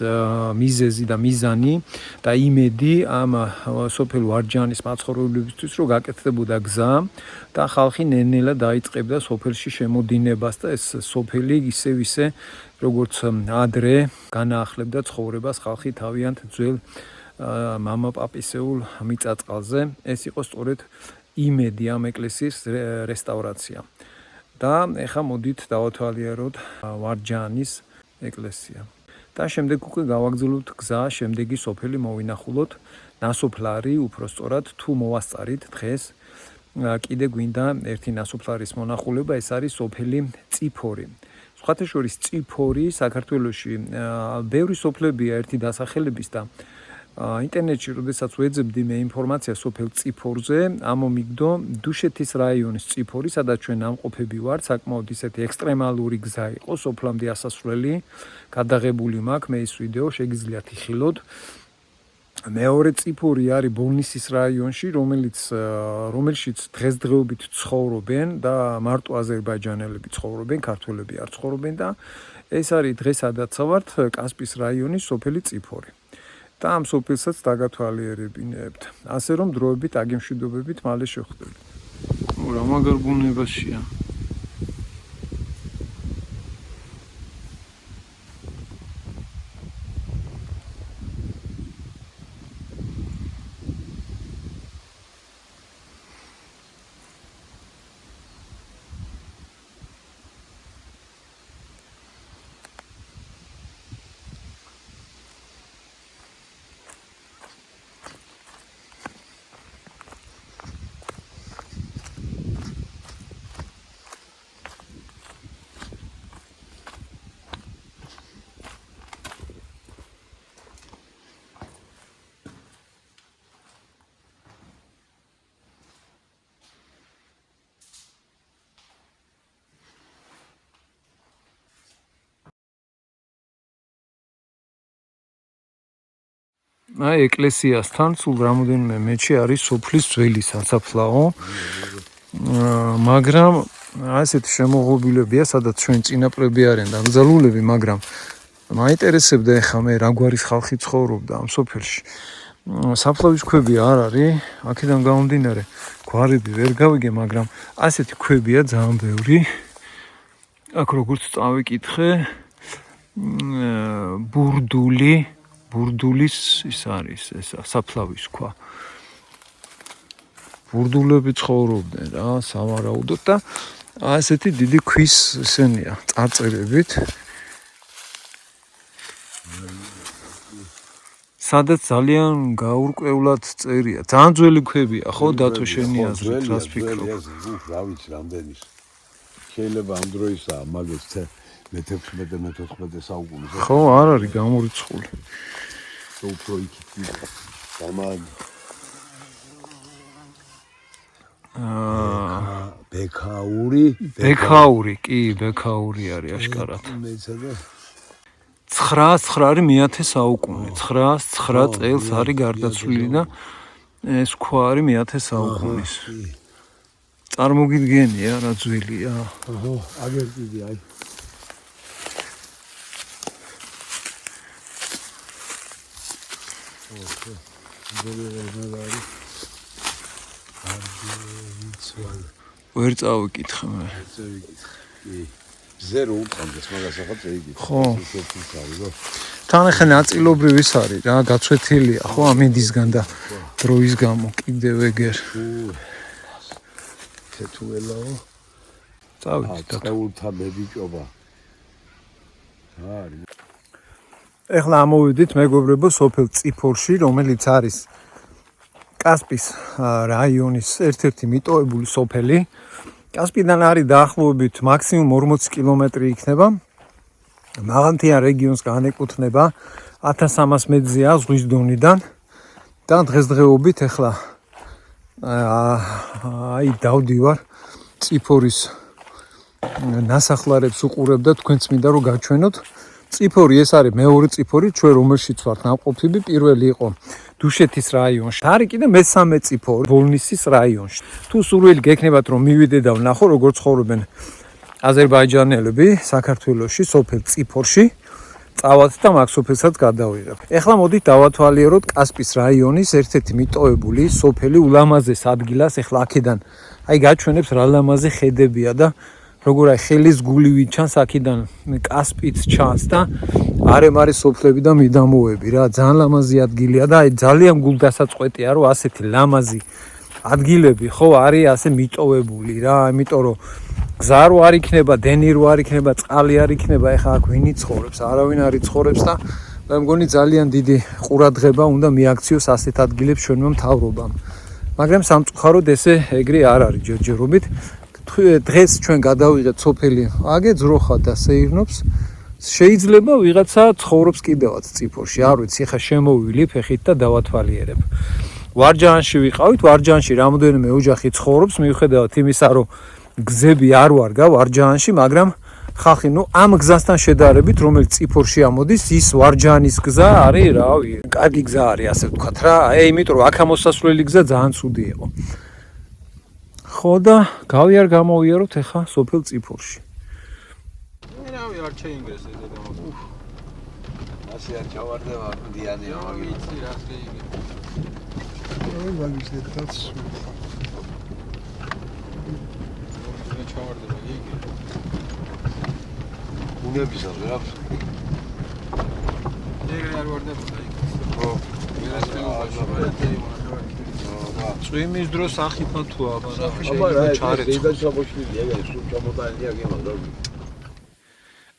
მიზეზი და მიზანი და იმედი ამ სოფელ ვარჯაანის მაცხოვრებლებისთვის, რომ გაკეთდებოდა გზა და ხალხი ნელ-ნელა დაიწყებდა სოფელში შემოდინებას და ეს სოფელი ისე როგორც ადრე განაახლებდა ცხოვრებას ხალხი თავიანთ ძველ მამა პაპისეულ მიწაწყალზე. ეს იყო სწორედ იმედი ამ ეკლესიის რესტავრაცია. და ეხა მოდით დავათვალიეროთ ვარჯაანის ეკლესია. და შემდეგ უკვე გავაგრძელოთ გზა, შემდეგი სოფელი მოვინახულოთ, ნასოფლარი, უფრო სწორად, თუ მოვასწარით დღეს, კიდე გვინდა ერთი ნასოფლარის მონახულება, ეს არის სოფელი წიფორი. სხვათა შორის წიფორი საქართველოში ბევრი სოფლებია ერთი დასახელების და ინტერნეტში როდესაც ვეძებდი მე ინფორმაცია სოფელ წიფორზე, ამომიგდო დუშეთის რაიონის წიფორი, სადაც ჩვენ ამყოფები ვართ, საკმაოდ ისეთი ექსტრემალური გზა იყო, სოფლამდე ასასვლელი, გადაღებული მაქვს მე ის ვიდეო, შეგიძლიათ იხილოთ. მეორე წიფორი არის ბოლნისის რაიონში, რომელშიც დღესდღეობით ცხოვრობენ და მარტო აზერბაიჯანელები ცხოვრობენ, ქართველები არ ცხოვრობენ და ეს არის დღესაც ვართ კასპის რაიონის სოფელი წიფორი. და ამ სოფელსაც დაგათვალიერებინებთ. ასე რომ დროებით აგემშვიდობებით მალე შევხვდებით. რა მაგარ ბუნებაშია. აი ეკლესიასთან სულ რამოდენიმე მეჩი არის სოფლის ძველი სასაფლაო. მაგრამ ასეთი შემოღობილებია, სადაც ჩვენ წინაპრები არიან დაკრძალულები, მაგრამ მაინტერესებდა ეხა მე რა გვარის ხალხი ცხოვრობდა ამ სოფელში. საფლავის ქვები არ არის, აქედან გამომდინარე გვარები ვერ გავიგე, მაგრამ ასეთი ქვებია ძალიან ბევრი. აქ როგორც წავიკითხე, ბურდულის ის არის ეს საფლავის ქვა. ბურდულები ცხოვრობდნენ რა, სავარაუდოდ და ასეთი დიდი ქვის ესენია, წარწერებით. სადაც ძალიან გაურკვევლად წერია. ძალიან ძველი ქვებია, ხო, დათო შენი აზრით, რას ფიქრობ? რა ვიცი, რამდენის. შეიძლება ამ დროისაა, მაგაც მე-16-მე-14 საუკუნეზე. ხო, არ არის გამორიცხული. უფრო იქით დამად ბექაური, კი, ბექაური არის აშკარად. 909 საუკუნე, 909 წელს არის გარდაცვლილი და ეს ქვა არის 1000 საუკუნის. წარმოგიდგენია რა ძველია. ოჰო, აგერ კიდე აი. ვერ წავიკითხე მე. ზერო უკანდეს, მაგას ახაც ეიგით. ხო. თან ახლა ნაწილობრივ ის არის რა, გაცვეთილია, ხო, ამინდისგან და დროის გამო კიდევ ეგერ. თეთუელაო. წავიდეთ. წეულთა მებიჭობა. არის. ეხლა ამოვიდით მეგობრებო სოფელ წიფორში, რომელიც არის კასპის რაიონის ერთ-ერთი მიტოვებული სოფელი. კასპიდან არის დაახლოებით მაქსიმუმ 40 კილომეტრი იქნება. მაღალმთიან რეგიონს განეკუთვნება 1300 მეტრზეა ზღვის დონიდან და დღესდღეობით ეხლა აი დავდივარ წიფორის ნასახლარებს უყურებ და თქვენც მინდა რომ გაჩვენოთ. წიფორი ეს არის მეორე წიფორი, ჩვენ რომელშიც ვართ ნამყოფები, პირველი იყო დუშეთის რაიონში. არის კიდე მესამე წიფორი ბოლნისის რაიონში. თუ სურვილი გექნებათ რომ მივიდე და ვნახო როგორ ცხოვრობენ აზერბაიჯანელები საქართველოში, სოფელ წიფორში, წავალთ და მაგ სოფელსაც გადავიღებ. ეხლა მოდით დავათვალიეროთ კასპის რაიონის ერთ-ერთი მიტოვებული სოფელი ულამაზეს ადგილას. ეხლა აქედან აი გაჩვენებს რა ლამაზი ხედებია და როგორ აი ხელის გულივით ჩანს აქედან კასპიც ჩანს და არემარე სოფლები და მიდამოები რა. ძალიან ლამაზი ადგილია და აი ძალიან გულდასაწყვეტია რომ ასეთი ლამაზი ადგილები ხო არის ასე მიტოვებული რა. იმიტომ რომ გზა რო არ იქნება, დენი რო არ იქნება, წყალი არ იქნება, ეხა აქ ვინი ცხოვრობს? არავინ არ იცხოვრებს და მე მგონი ძალიან დიდი ყურადღება უნდა მიაქციოს ასეთ ადგილებს ჩვენმა მთავრობამ. მაგრამ სამწუხაროდ ესე ეგრე არ არის ჯერჯერობით. დღეს ჩვენ გადავიღეთ სოფელი აგეძროხა და სეირნობს. შეიძლება ვიღაცა ცხოვრობს კიდევაც წიფორში, არ ვიცი, ხა შემოვილი ფეხით და დავათვალიერებ. ვარჯაანში ვიყავით, ვარჯაანში რამოდენიმე ოჯახი ცხოვრობს, მიუხედავად იმისა, რომ გზები არ ვარგა ვარჯაანში, მაგრამ ხალხი ნუ ამ გზასთან შედარებით, რომელიც წიფორში ამოდის, ის ვარჯაანის გზა არის, რავი, კარგი გზა არის, ასე ვთქვათ რა. იმიტომ რომ აქ ამოსასვლელი გზა ძალიან ცუდი იყო. ხო და გამოვიაროთ ახლა სოფელ წიფორში. რავი არ შეინგრესე და ასე არ ჩავარდება მდიანია მაგით. ვიცი რა შეინგრესე. აი მაგის ერთად ჩავარდება იგი. უნებისა ვერ აქვს. ეგრე არ ვარდებოდა იქ. ხო. წვიმის დროს ახიფათოა, მაგრამ შეიძლება ჩარეცხო.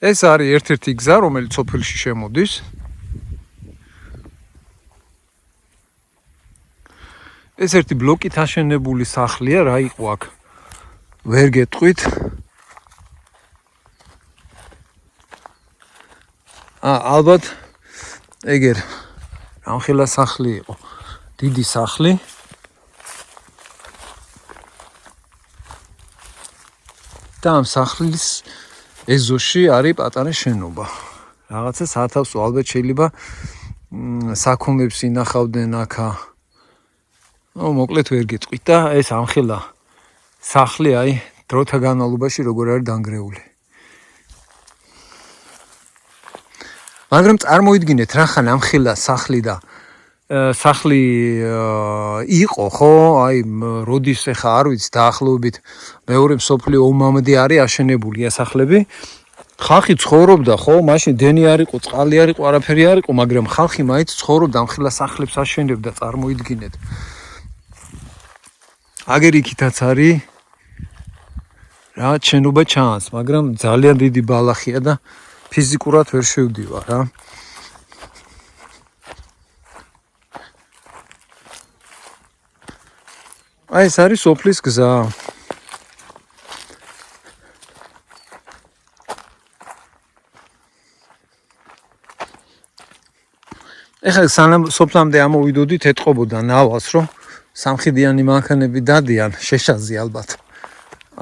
ეს არის ერთ-ერთი გზა, რომელიც სოფელში შემოდის. ეს ერთი ბლოკით აშენებული სახლია, რა იყო აქ? ვერ გეტყვით. ალბათ ეგერ რამხელა სახლი იყო. დიდი სახლი. და ამ სახლის ეზოში არის პატარა შენობა. რაღაცა სათავსო, ალბათ შეიძლება საქონლებს ინახავდნენ აქა. მოკლედ ვერ გეტყვით და ეს ამხელა სახლი აი დროთა განმავლობაში როგორ არის დანგრეული. მაგრამ წარმოიდგინეთ რახან ამხელა სახლი და სახლი იყო ხო აი როდის ახლა არ ვიცი დაახლოებით მეორე მსოფლიო ომამდე არის აშენებული ასახლები. ხალხი ცხოვრობდა ხო მაშინ დენი არ იყო წყალი არ იყო არაფერი არ იყო მაგრამ ხალხი მაინც ცხოვრობდა ამხელა სახლებს აშენებდა წარმოიდგინეთ. აგერ იქითაც არის რა შენობა ჩანს მაგრამ ძალიან დიდი ბალახია და ფიზიკურად ვერ შევდივარ რა. აი ეს არის სოფლის გზა. ეხლა სანამ სოფლამდე ამოვიდოდით ეთყობოდა ნავას რომ სამხიდიანი მანქანები დადიან შეშაზე ალბათ.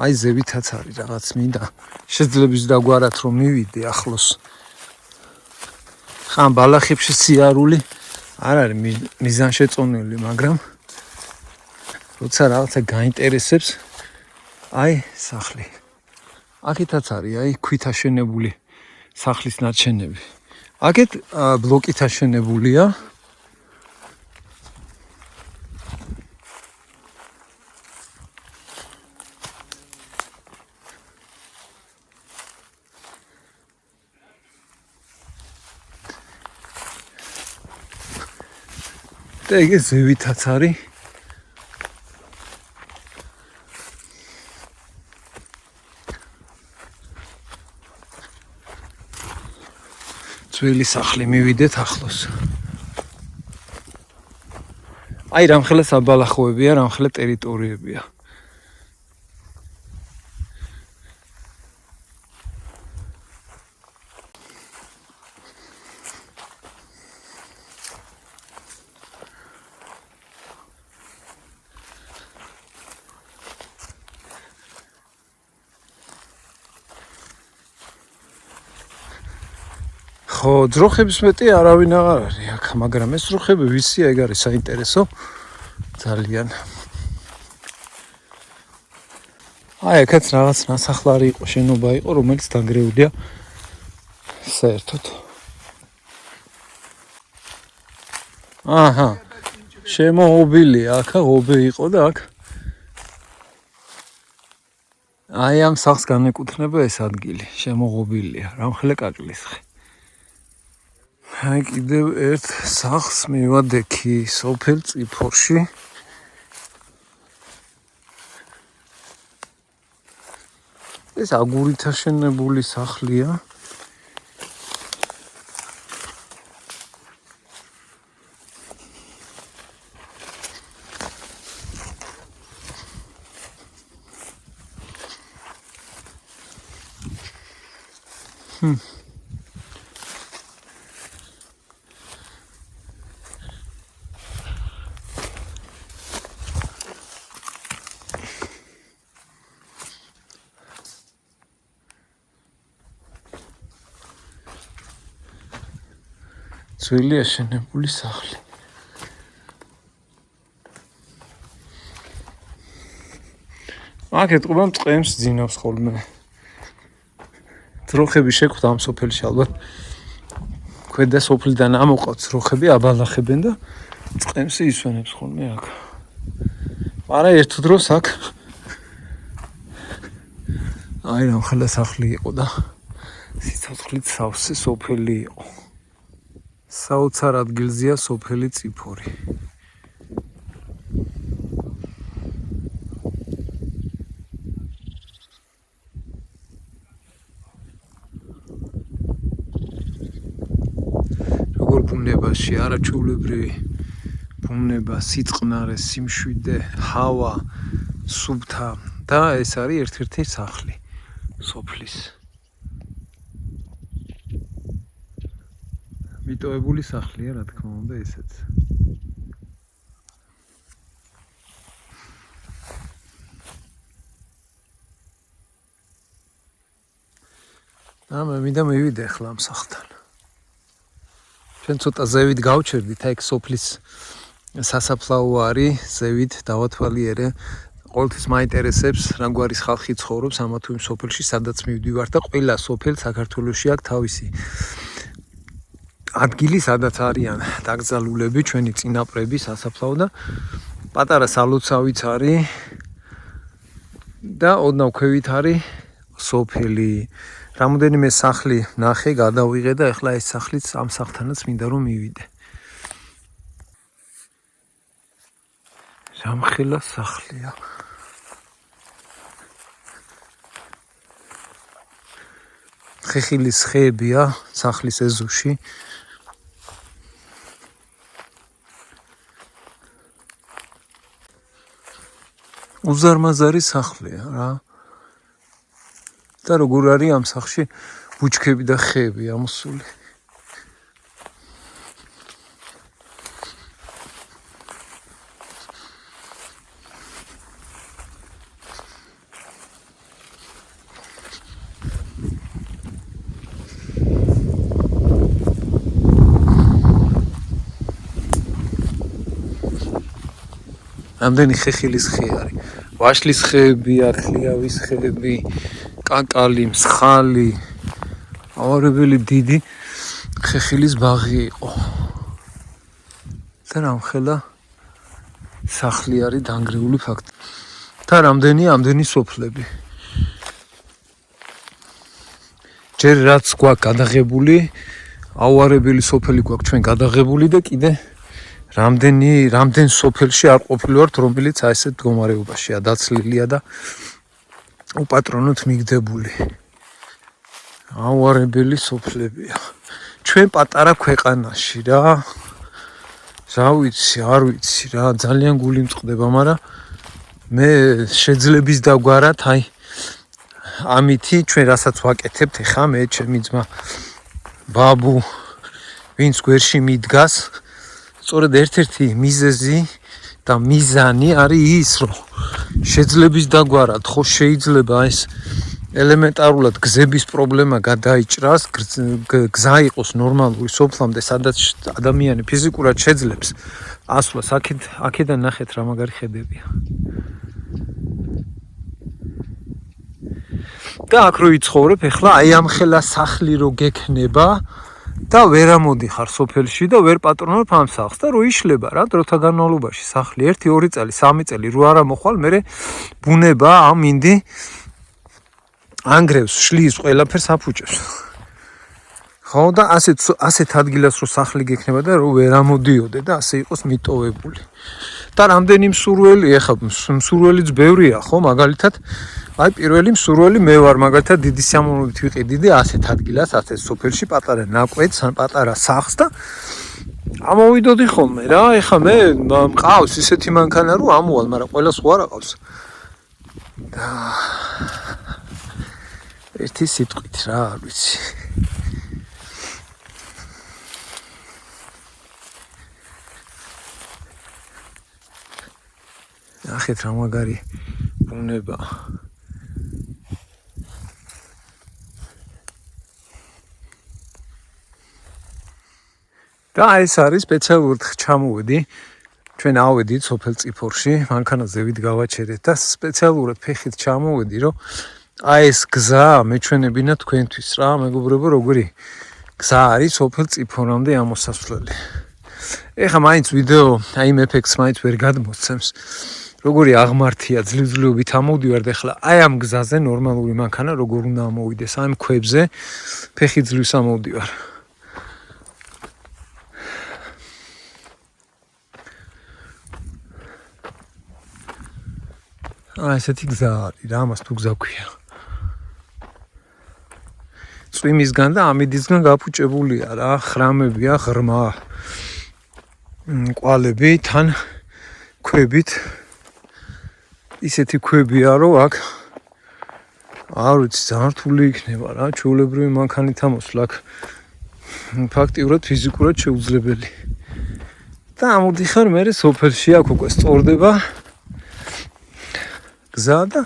აი ზევითაც არის რაღაც მინდა შეძლებს დაგვარათ რომ მივიდე ახლოს. ხან ბალახებში სიარული არ არის მიზანშეწონილი მაგრამ როცა რაღაცა გაინტერესებს აი სახლი. აქეთაც არის აი ქვით აშენებული სახლის ნარჩენები. აქეთ ბლოკით აშენებულია. და ეგ ზევითაც არის. ძველი სახლი მივიდეთ ახლოს. აი რამხელა საბალახოებია, რამხელა ტერიტორიებია. ხო, ძროხების მეტი არავინ აღარ არის აქ, მაგრამ ეს ძროხები ვისია, ეგ არის საინტერესო ძალიან. აი, აქაც რაღაც ნასახლარი იყო, შენობა იყო, რომელიც დანგრეულია საერთოდ. აჰა. შემოღობილია, აქ ღობე იყო და აქ აი ამ სახლს განეკუთვნება ეს ადგილი, შემოღობილია, რამხელა კაკლისხი. აი კიდევ ერთ სახლს მივადექი სოფელ წიფორში. ეს აგურით აშენებული სახლია. ძველი აშენებული სახლი. აქ ეტყობა მწყემს ძინავს ხოლმე. ძროხები შეგვთ ამ სოფელში ალბათ. ქვედა სოფლიდან ამოყავთ ძროხები, აბალახებენ და მწყემს ისვენებს ხოლმე აქ. მაგრამ ერთ დროს აქ აი რამხელა სახლი იყო და სიცოცხლით სავსე სოფელი იყო. საოცარ ადგილზეა სოფელი წიფორი. როგორ ბუნებაში არაჩვეულებრივი ბუნება, სიწყნარე, სიმშვიდე, ჰავა, სუფთა და ეს არის ერთ-ერთი სახლი სოფლის. მიტოვებული სახლია, რა თქმა უნდა, ესეც. და მე მინდა მივიდე ახლა ამ სახლთან. ჩვენ ცოტა ზევით გავჩერდით, აი სოფლის სასაფლაო არის, ზევით დავათვალიერე. Ყოველთვის მაინტერესებს, რაგვარის ხალხი ცხოვრობს ამა თუ იმ სოფელში, სადაც მივდივარ და ყველა სოფელ საქართველოში აქვს თავისი ადგილი, სადაც არიან დაკრძალულები, ჩვენი წინაპრები, სასაფლაო და პატარა სალოცავიც არის და ოდნავ ქვევით არის სოფელი. Რამოდენიმე სახლი ნახე, გადავიღე და ეხლა ეს სახლიც ამ სახლთანაც მინდა რომ მივიდე. სამხელა სახლია. ხეხილის ხეებია სახლის ეზოში. უზარმაზარი სახლია რა. და როგორ არის ამ სახლში ბუჩქები და ხეები ამოსული. ამდენი ხეხილის ხე არის. ვაშლის ხეები, არხლიავის ხეები, კაკალი, მსხალი, ავარებელი დიდი ხეხილის ბაღი იყო. და რამხელა სახლი არის დანგრეული ფაქტი. და ამდენი სოფლები. ჯერ რაც გვაქვს გადაღებული, ავარებელი სოფელი გვაქვს ჩვენ გადაღებული და კიდე რამდენ სოფელში არ ყოფილვართ, რომელიც აი ესეთ მდგომარეობაშია, დაცლილია და უპატრონოთ მიგდებული. ავარებელი სოფლებია. ჩვენ პატარა ქვეყანაში რა. არ ვიცი რა, ძალიან გული მწყდება, მაგრამ მე შეძლების დაგვარად, აი ამითი ჩვენ რასაც ვაკეთებთ, ეხა მე ჩემი ძმა ბაბუ ვინც გვერში მიდგას, სწორედ ერთ-ერთი მიზეზი და მიზანი არის ის, რომ შეძლების დაგვარად ხო შეიძლება ეს ელემენტარულად გზების პრობლემა გადაიჭრას, გზა იყოს ნორმალური სოფლამდე, სადაც ადამიანი ფიზიკურად შეძლებს ასვლას. აქედან ნახეთ რა მაგარი ხედებია. და აქ რო იცხოვრებ, ეხლა აი ამ ხელა სახლი რო გექნება და ვერ ამოდიხარ სოფელში და ვერ პატრონობ ამ სახლს და რო იშლება რა დროთა განმავლობაში სახლი 1-2 წელი 3 წელი რო არ ამოხვალ, მე ბუნება ამ მინდი ანგრევს, შლის ყველაფერს აფუჭებს. ხო და ასეთ ადგილას რო სახლი გექნება და რო ვერ ამოდიოდე და ასე იყოს მიტოვებული. და რამდენი მსურველი, ეხლა მსურველიც ბევრია, ხო, მაგალითად აი პირველი მსურველი მე ვარ, მაგალითად დიდი სიამოვნებით ვიყიდი ასეთ ადგილას, ასეთ სოფელში პატარა ნაკვეთს, ან პატარა სახლს და ამოვიდოდი ხოლმე რა. ეხლა მე მყავს ისეთი მანქანა რომ ამოვალ, მაგრამ ყველას ხო არ აყავს. და ერთი სიტყვით რა, არ ვიცი. ნახეთ რა მაგარი ბუნება. და ეს არის სპეციალურად ჩამოვედი. ჩვენ ავედით სოფელ წიფორში, მანქანაზე ვით გავაჩერეთ და სპეციალურად ფეხით ჩამოვედი, რომ აი ეს გზა მეჩვენებინა თქვენთვის რა, მეგობრებო, როგორი გზა არის სოფელ წიფორამდე ამოსასვლელი. ეხლა მაინც ვიდეო აი იმ ეფექტს მაინც ვერ გადმოსცემს. როგორი აღმართია ძლივძლივობით ამოვდივარ და ეხლა აი ამ გზაზე ნორმალური მანქანა როგორ უნდა ამოვიდეს, აი ამ ქვებზე ფეხი ძლივს ამოვდივარ. ესეთი გზა არის რა, ამას თუ გზა ქვია. წვიმისგან და ამიდისგან გაფუჭებულია რა, ხრამებია, ღრმა ყვალები, თან ქვებით. ისეთი ქვებია, რომ აქ არ ვიცი, ძალიან რთული იქნება რა, ჩვეულებრივი მანქანით ამოსვლა აქ ფაქტიურად ფიზიკურად შეუძლებელი. და ამოდიხარ მე სოფელში, აქ უკვე სწორდება გზა და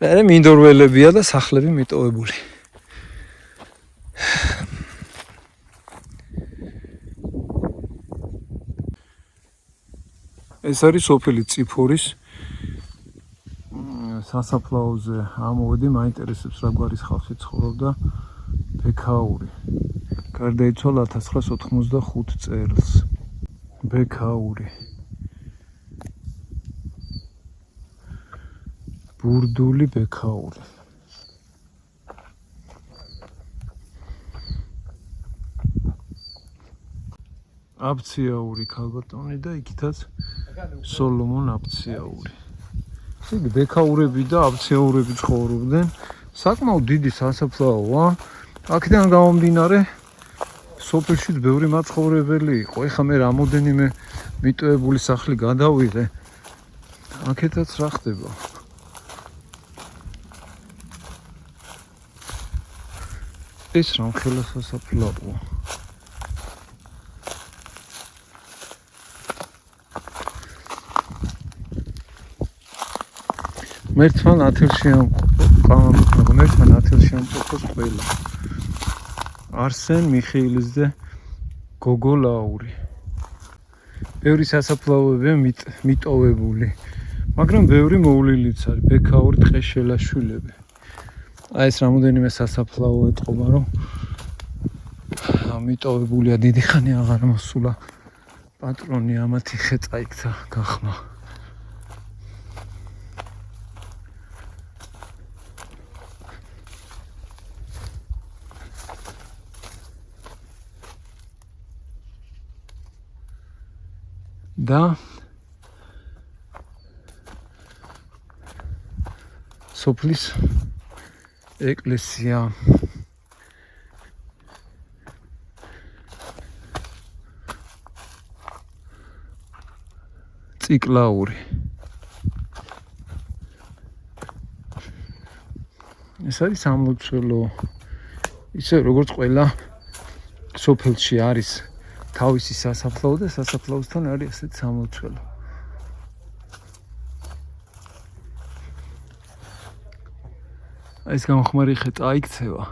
მე მინდორველებია და სახლები მიტოვებული. ეს არის სოფელი წიფორის სასაფლაოზე ამოვედი, მაინტერესებს რა გვარის ხალხი ცხოვრობდა ბექაური. გარდაიცვალა 1985 წელს. ბექაური. ბურდული ბექაური. აბციაური ქალბატონი და იქითაც სოლომონ აბციაური. ისინი ბექაურები და აბციაურები ცხოვრობდნენ. საკმაოდ დიდი სასაფლაოა. აქედან გამომდინარე სოფელშიც ბევრი მაცხოვრებელი იყო. ეხლა მე რამოდენიმე მიტოვებული სახლი გადავიღე. აქედაც რა ხდება? ეს რამხელა სასაფლაოა. მერტმა ნათელში ამყოფოს ყველა. არსენ მიხეილიზდე გოგოლაური. ბევრი სასაფლაოებია მიტოვებული, მაგრამ ბევრი მოვლილიც არის. ბექაური ტყეშელაშვილები. აი ეს რამოდენიმე სასაფლაო ეთყობა, რომ მიტოვებულია დიდი ხანი აღარ მოსულა. პატრონი ამათი ხე წაიქცა გახმა. და სოფლის ეკლესია. ციკლაური. ეს არის სამლოცველო. ისე როგორც ყველა სოფელში არის თავისი სასაფლაო და სასაფლაოსთან არის ასეთ სამლოცველო. ეს გამხმარი ხე წაიქცევა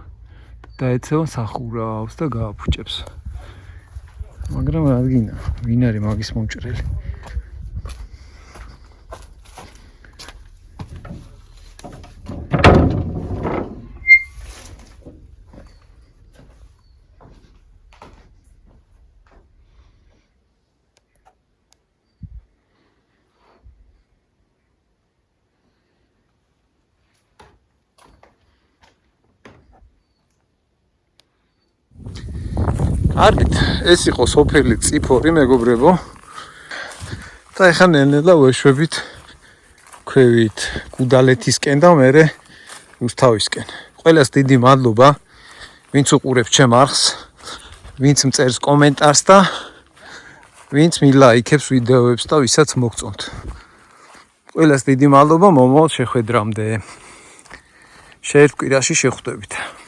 და ეცევა სახურავს და გააფუჭებს. მაგრამ რადგინა, ვინ არის მაგის მომჭრელი? არით, ეს იყო სოფელი წიფორი, მეგობრებო. და ეხლა ნელ-ნელა ვეშვებით ქვევით გუდალეთისკენ და მერე რუსთავისკენ. ყველას დიდი მადლობა, ვინც უყურებს ჩემ არხს, ვინც მწერს კომენტარს და ვინც მილაიქებს ვიდეოებს და ვისაც მოგწონთ. ყველას დიდი მადლობა, მომავალ შეხვედრამდე. შეერთ კვირაში შეხვდებით.